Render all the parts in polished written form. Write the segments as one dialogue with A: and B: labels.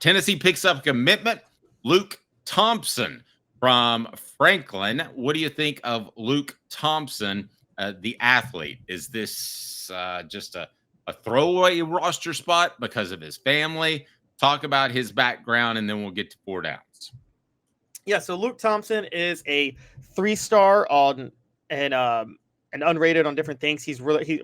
A: Tennessee picks up commitment. Luke Thompson from Franklin. What do you think of Luke Thompson, the athlete? Is this just a throwaway roster spot because of his family? Talk about his background, and then we'll get to 4 downs.
B: Yeah, so Luke Thompson is a 3-star on and unrated on different things.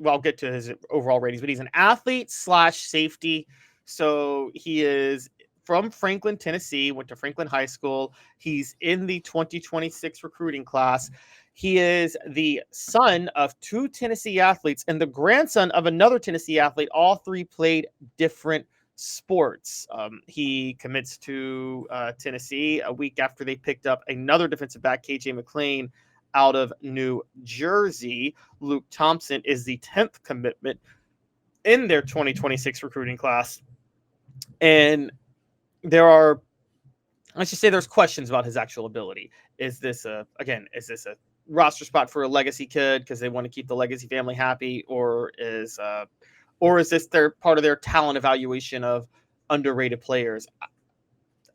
B: I'll get to his overall ratings, but he's an athlete / safety. So he is from Franklin, Tennessee, went to Franklin High School. He's in the 2026 recruiting class. He is the son of 2 Tennessee athletes and the grandson of another Tennessee athlete. All 3 played different sports. He commits to Tennessee a week after they picked up another defensive back, KJ McLean, out of New Jersey. Luke Thompson is the 10th commitment in their 2026 recruiting class. And there's questions about his actual ability. Is this a roster spot for a legacy kid because they want to keep the legacy family happy, or is this their part of their talent evaluation of underrated players?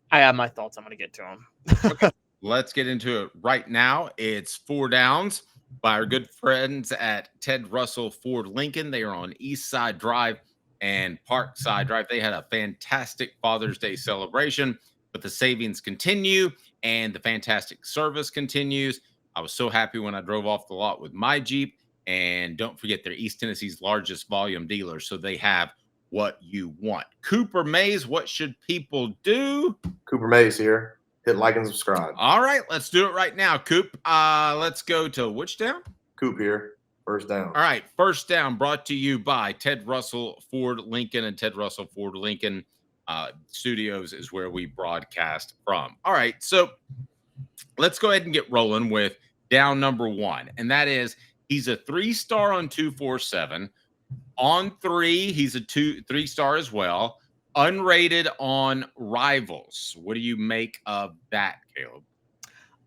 B: I have my thoughts. I'm going to get to them.
A: Okay, let's get into it right now. It's 4 downs by our good friends at Ted Russell Ford Lincoln. They are on East Side Drive and Parkside Drive. They had a fantastic Father's Day celebration, but the savings continue and the fantastic service continues. I was so happy when I drove off the lot with my Jeep. And don't forget, they're East Tennessee's largest volume dealer, so they have what you want. Cooper Mays, what should people do?
C: Cooper Mays here. Hit like and subscribe.
A: All right, let's do it right now, Coop. Let's go to which down?
C: Coop here. First down.
A: All right, first down brought to you by Ted Russell Ford Lincoln, and Ted Russell Ford Lincoln Studios is where we broadcast from. All right, so let's go ahead and get rolling with down number 1, and that is he's a 3-star on 247. On 3, he's a 3-star as well. Unrated on Rivals. What do you make of that, Caleb?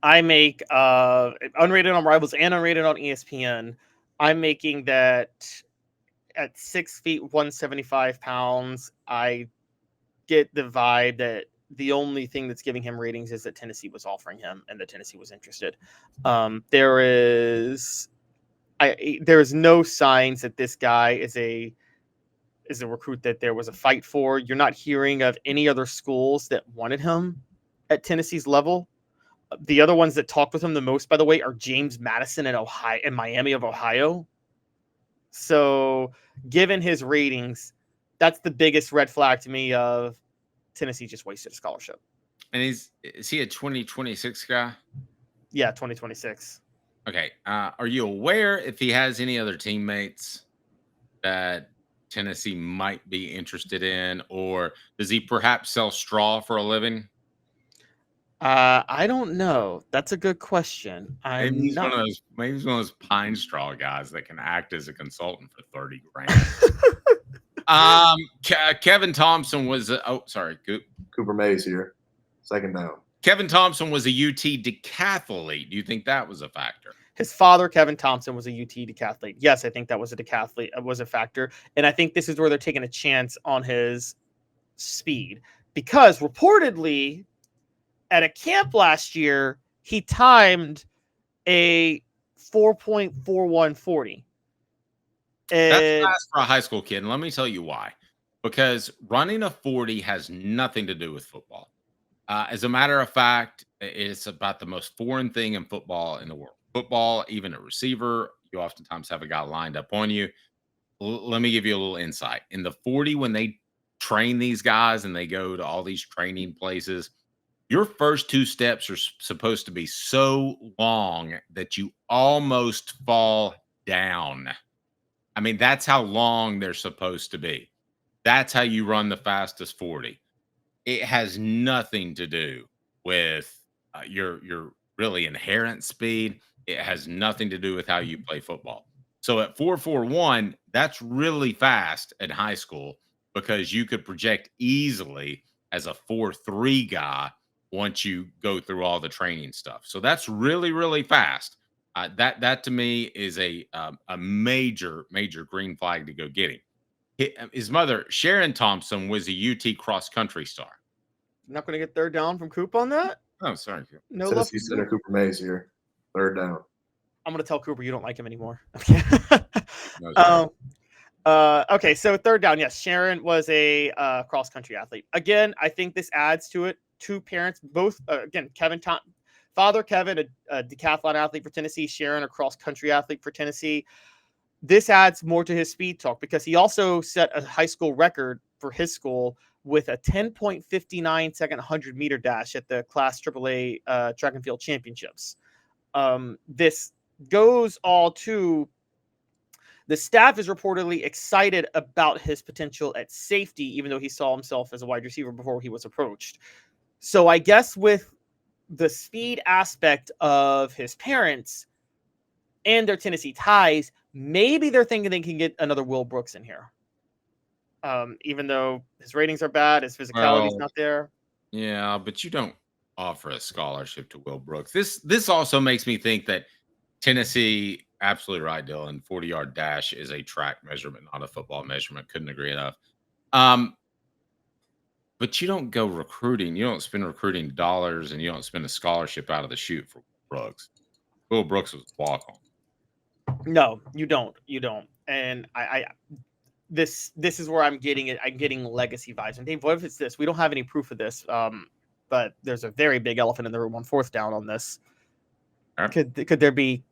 B: I make unrated on Rivals and unrated on ESPN. I'm making that at 6 feet, 175 pounds. I get the vibe that the only thing that's giving him ratings is that Tennessee was offering him and that Tennessee was interested. There is no signs that this guy is a recruit that there was a fight for. You're not hearing of any other schools that wanted him at Tennessee's level. The other ones that talked with him the most, by the way, are James Madison and Miami of Ohio. So given his ratings, that's the biggest red flag to me of Tennessee just wasted a scholarship.
A: And is he a 2026 guy?
B: Yeah, 2026.
A: Okay. Are you aware if he has any other teammates that Tennessee might be interested in, or does he perhaps sell straw for a living?
B: I don't know. That's a good question.
A: Maybe he's one of those pine straw guys that can act as a consultant for 30 grand. Kevin Thompson was
C: Cooper Mays here. Second down.
A: Kevin Thompson was a UT decathlete. Do you think that was a factor?
B: His father, Kevin Thompson, was a UT decathlete. Yes, I think that was a factor. And I think this is where they're taking a chance on his speed, because reportedly at a camp last year, he timed a 4.4140.
A: That's fast for a high school kid. And let me tell you why. Because running a 40 has nothing to do with football. As a matter of fact, it's about the most foreign thing in football in the world. Football, even a receiver, you oftentimes have a guy lined up on you. Let me give you a little insight. In the 40, when they train these guys and they go to all these training places, your first 2 steps are supposed to be so long that you almost fall down. I mean, that's how long they're supposed to be. That's how you run the fastest 40. It has nothing to do with your really inherent speed. It has nothing to do with how you play football. So at 4.41, that's really fast in high school, because you could project easily as a 4.3 guy once you go through all the training stuff. So that's really, really fast. That to me is a major green flag to go get him. His mother, Sharon Thompson, was a UT cross country star.
B: not going to get third down from Coop on that.
A: Oh, sorry.
B: No love.
C: Tennessee center Cooper Mays here. Third down.
B: I'm going to tell Cooper you don't like him anymore.
A: No,
B: Okay, so third down. Yes, Sharon was a cross country athlete. Again, I think this adds to it. Two parents, both again, father Kevin, a decathlon athlete for Tennessee, Sharon, a cross country athlete for Tennessee. This adds more to his speed talk because he also set a high school record for his school with a 10.59 second 100-meter dash at the Class AAA track and field championships. This goes all to the staff is reportedly excited about his potential at safety, even though he saw himself as a wide receiver before he was approached. So I guess with the speed aspect of his parents and their Tennessee ties, maybe they're thinking they can get another Will Brooks in here. Even though his ratings are bad, his physicality is not there.
A: Yeah, but you don't offer a scholarship to Will Brooks. This also makes me think that Tennessee, absolutely right, Dylan, 40-yard dash is a track measurement, not a football measurement. Couldn't agree enough. But you don't go recruiting. You don't spend recruiting dollars, and you don't spend a scholarship out of the chute for Brooks. Will Brooks was a walk-on.
B: No, you don't. You don't. And this is where I'm getting it. I'm getting legacy vibes. And Dave, what if it's this? We don't have any proof of this, but there's a very big elephant in the room on fourth down on this. Right. Could there be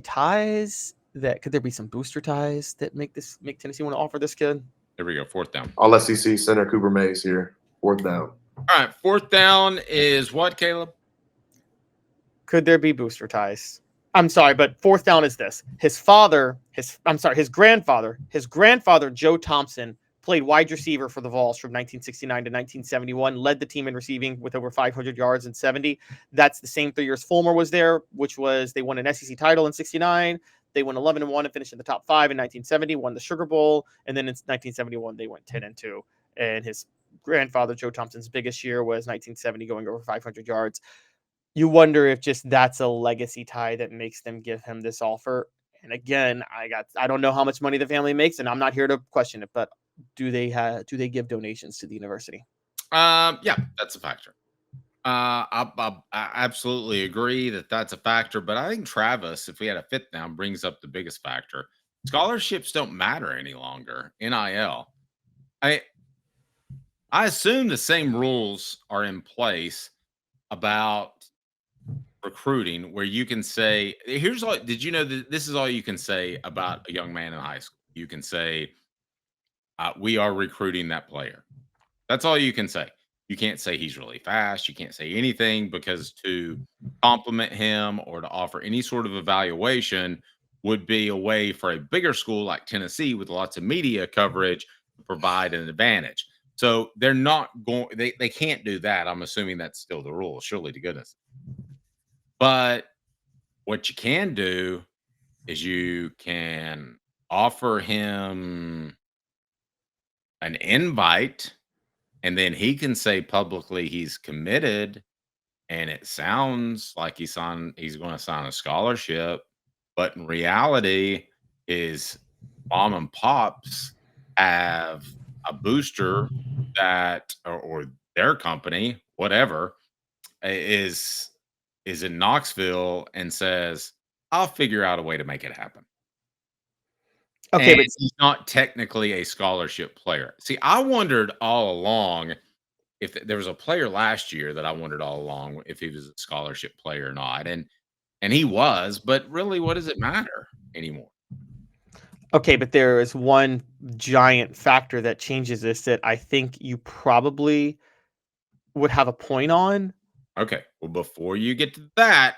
B: ties that could there be some booster ties that make Tennessee want to offer this kid?
A: There we go. Fourth down.
C: All SEC center Cooper Mays here. Fourth down.
A: All right. Fourth down is what, Caleb?
B: Could there be booster ties? I'm sorry, but fourth down is this. His grandfather, Joe Thompson, played wide receiver for the Vols from 1969 to 1971, led the team in receiving with over 500 yards and 70. That's the same 3 years Fulmer was there, which was they won an SEC title in 69. They won 11-1 and finished in the top 5 in 1970, won the Sugar Bowl, and then in 1971 they went 10-2. And his grandfather, Joe Thompson's biggest year was 1970, going over 500 yards. You wonder if just that's a legacy tie that makes them give him this offer. And again, I don't know how much money the family makes, and I'm not here to question it, but do they give donations to the university?
A: Yeah, that's a factor. I absolutely agree that that's a factor, but I think Travis, if we had a fifth down, brings up the biggest factor. Scholarships don't matter any longer. NIL. I assume the same rules are in place about recruiting, where you can say, here's all, did you know that this is all you can say about a young man in high school? You can say, we are recruiting that player. That's all you can say. You can't say he's really fast. You can't say anything, because to compliment him or to offer any sort of evaluation would be a way for a bigger school like Tennessee with lots of media coverage to provide an advantage. So they're not going, they can't do that. I'm assuming that's still the rule, surely to goodness. But what you can do is you can offer him an invite, and then he can say publicly he's committed, and it sounds like he's going to sign a scholarship. But in reality, his mom and pops have a booster that, or their company, whatever, is in Knoxville and says, I'll figure out a way to make it happen. Okay, but he's not technically a scholarship player. See, I wondered all along if there was a player last year that I wondered all along if he was a scholarship player or not. And he was, but really, what does it matter anymore?
B: Okay, but there is one giant factor that changes this that I think you probably would have a point on.
A: Okay, well, before you get to that,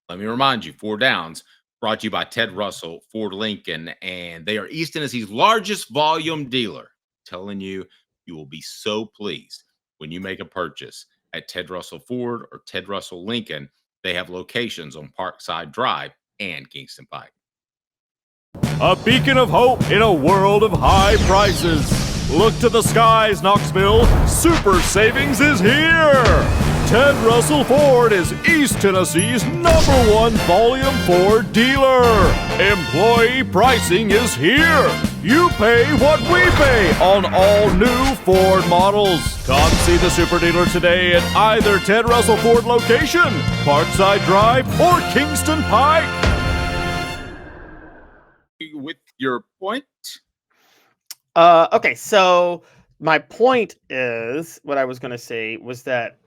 A: let me remind you, 4 Downs, brought to you by Ted Russell, Ford Lincoln, and they are East Tennessee's largest volume dealer. Telling you, you will be so pleased when you make a purchase at Ted Russell Ford or Ted Russell Lincoln. They have locations on Parkside Drive and Kingston Pike.
D: A beacon of hope in a world of high prices. Look to the skies, Knoxville. Super savings is here. Ted Russell Ford is East Tennessee's #1 volume Ford dealer. Employee pricing is here. You pay what we pay on all new Ford models. Come see the super dealer today at either Ted Russell Ford location, Parkside Drive, or Kingston Pike.
A: With your point?
B: Okay, so my point is, what I was going to say was that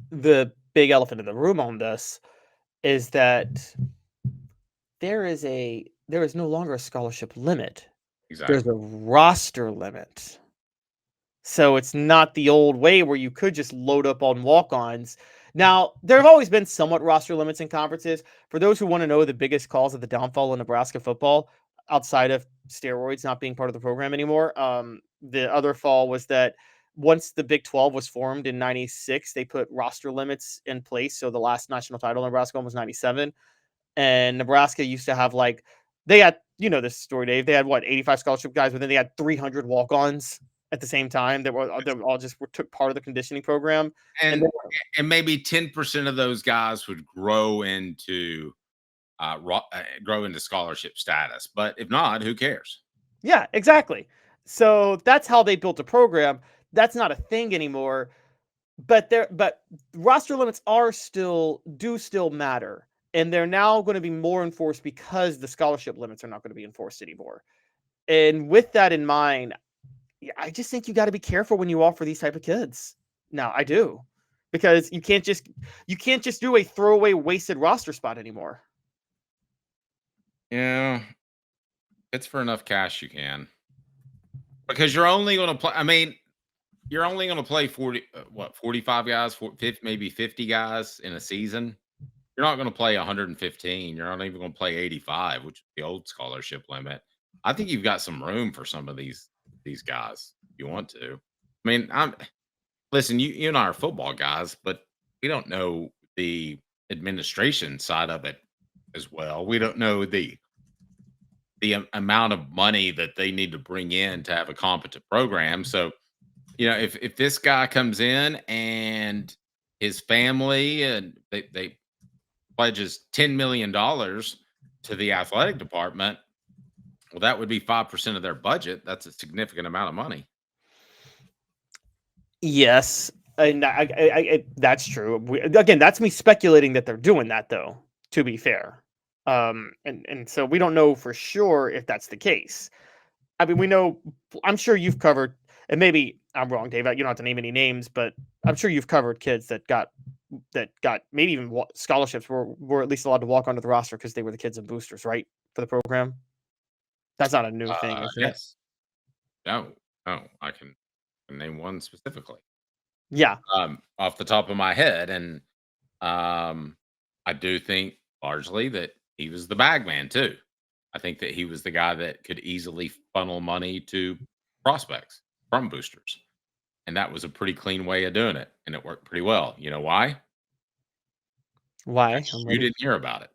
B: the big elephant in the room on this is that there is no longer a scholarship limit.
A: Exactly.
B: There's a roster limit. So it's not the old way where you could just load up on walk-ons. Now, there have always been somewhat roster limits in conferences. For those who want to know the biggest cause of the downfall in Nebraska football, outside of steroids not being part of the program anymore, the other fall was that once the Big 12 was formed in 96, they put roster limits in place. So the last national title Nebraska won was 97. And Nebraska used to have they had, this story, Dave, they had 85 scholarship guys, but then they had 300 walk-ons at the same time that were all just took part of the conditioning program.
A: And maybe 10% of those guys would grow into scholarship status. But if not, who cares?
B: Yeah, exactly. So that's how they built a program. That's not a thing anymore. But roster limits do still matter. And they're now going to be more enforced because the scholarship limits are not going to be enforced anymore. And with that in mind, I just think you got to be careful when you offer these type of kids. Now, I do. Because you can't just do a throwaway wasted roster spot anymore.
A: Yeah. It's for enough cash you can. Because you're only going to play, you're only going to play 45 guys, 50, maybe 50 guys in a season. You're not going to play 115. You're not even going to play 85, which is the old scholarship limit. I think you've got some room for some of these guys if you want to. Listen, you and I are football guys, but we don't know the administration side of it as well. We don't know the amount of money that they need to bring in to have a competent program. So, if this guy comes in and his family and they pledges $10 million to the athletic department, well, that would be 5% of their budget. That's a significant amount of money.
B: Yes, and that's true. Again, that's me speculating that they're doing that, though, to be fair. And so we don't know for sure if that's the case. We know, I'm sure you've covered, and maybe I'm wrong, Dave, you don't have to name any names, but I'm sure you've covered kids that got maybe even scholarships were at least allowed to walk onto the roster because they were the kids and boosters, right? For the program. That's not a new thing, is it?
A: Yes. No, I can name one specifically.
B: Yeah.
A: Off the top of my head. And I do think largely that he was the bag man too. I think that he was the guy that could easily funnel money to prospects from boosters. And that was a pretty clean way of doing it. And it worked pretty well. You know why?
B: Why?
A: You didn't hear about it.